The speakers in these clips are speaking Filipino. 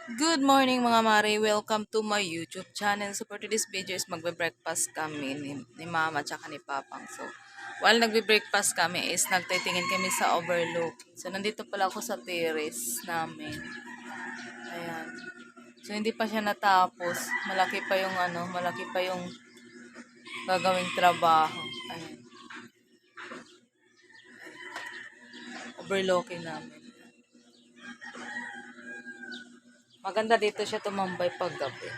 Good morning mga mare, welcome to my YouTube channel. So for today's video is magbe-breakfast kami ni mama at ni papang. So while nagbe-breakfast kami is nagtitingin kami sa overlook. So nandito pala ako sa terrace namin. Ayan. So hindi pa siya natapos. Malaki pa yung gagawing trabaho. Ayan. Overlooking namin. Maganda dito siya tumambay pag gabi.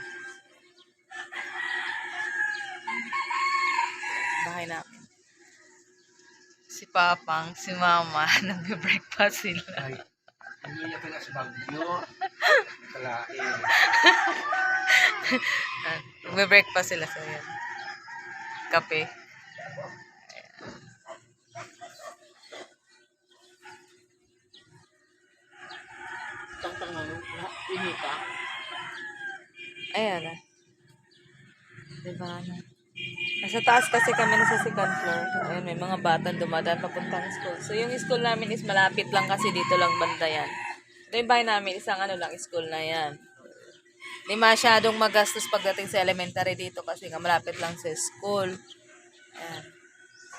Bahay namin. Si Papang, si Mama, nagbe-breakfast sila. Ay, hindi niya pala sa Bagyo. Kalain. Nagbe-breakfast sila sa yan. Kape. Inita. Ayan na. Diba na? Nasa taas kasi kami nasa second floor. Ayun, may mga batang dumadaan papuntang school. So yung school namin is malapit lang kasi dito lang banda yan. Ito yung bahay namin, isang lang school na yan. Hindi masyadong magastos pagdating sa elementary dito kasi nga malapit lang sa school. Ayan.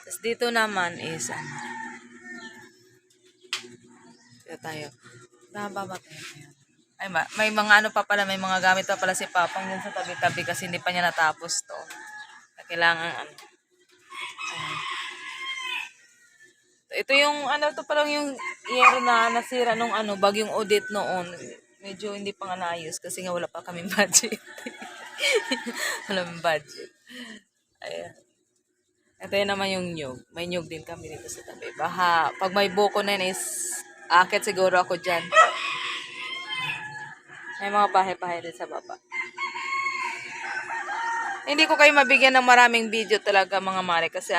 Tapos dito naman is dito tayo. Tama ba tayo? Ay, may mga pa pala, may mga gamit pa pala si Papang dun sa tabi-tabi kasi hindi pa niya natapos to. Kailangan ayan. Ito yung to pa lang yung year na nasira nung bagyong Odette noon. Medyo hindi pa nga naayos kasi nga wala pa kaming budget. Wala kaming budget. Ayan. Ito yun naman yung nyug. May nyug din kami dito sa tabi. Pag may buko na yun is akit siguro ako dyan. May mga bahay-bahay din sa baba. Hindi ko kayo mabigyan ng maraming video talaga mga mare kasi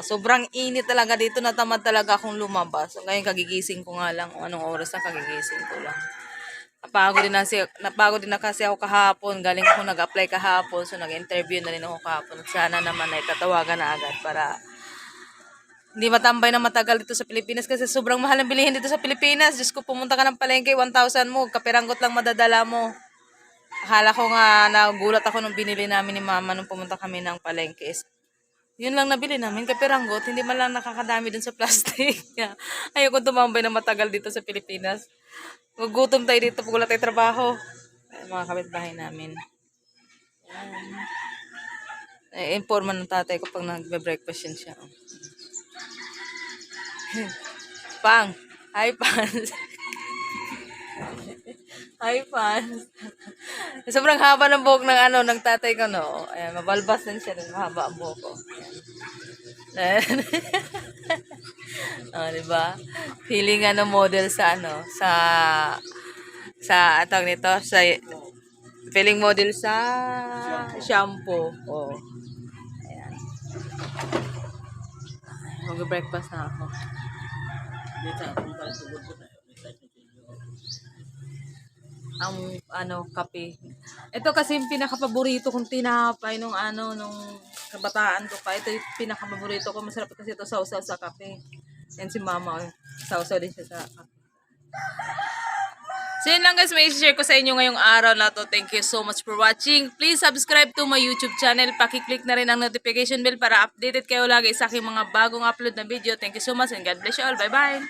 sobrang init talaga dito, natamad talaga akong lumabas. So, ngayon kagigising ko nga lang kung anong oras na kagigising ko lang. Napagod din na kasi ako kahapon. Galing ako nag-apply kahapon. So nag-interview na rin ako kahapon. Sana naman ay tatawagan na agad para hindi matambay na matagal dito sa Pilipinas kasi sobrang mahal ng bilihin dito sa Pilipinas. Diyos ko, pumunta ka ng palengke, 1,000 mo. Kapiranggot lang madadala mo. Akala ko nga, nagulat ako nung binili namin ni mama nung pumunta kami ng palengke. Yun lang nabili namin, kapiranggot. Hindi man lang nakakadami dun sa plastic. Ayoko tumambay na matagal dito sa Pilipinas. Gugutom tayo dito pag wala tayo trabaho. Ay, mga kapitbahay namin. Informa ng tatay ko pag nagbe-breakfast yan siya. Pang! Hi, Pans! Hi, Pans! Sobrang haba ng buhok ng tatay ko, no? Ayan, mabalbas din siya. Mahaba ang buhok ko. Ayan. Diba? Feeling model sa atang nito, feeling model sa shampoo. Oh. Ayan. Mag-breakfast na ako. Ang kape. Ito kasi yung pinaka-paborito kong tinapay nung kabataan ko pa. Ito yung pinaka-paborito ko. Masarap kasi ito sausaw sa kape. Yan si mama. Sausaw din siya sa kape. So yun lang guys, may share ko sa inyo ngayong araw na to. Thank you so much for watching. Please subscribe to my YouTube channel. Paki-click na rin ang notification bell para updated kayo lagi sa aking mga bagong upload na video. Thank you so much and God bless you all. Bye-bye!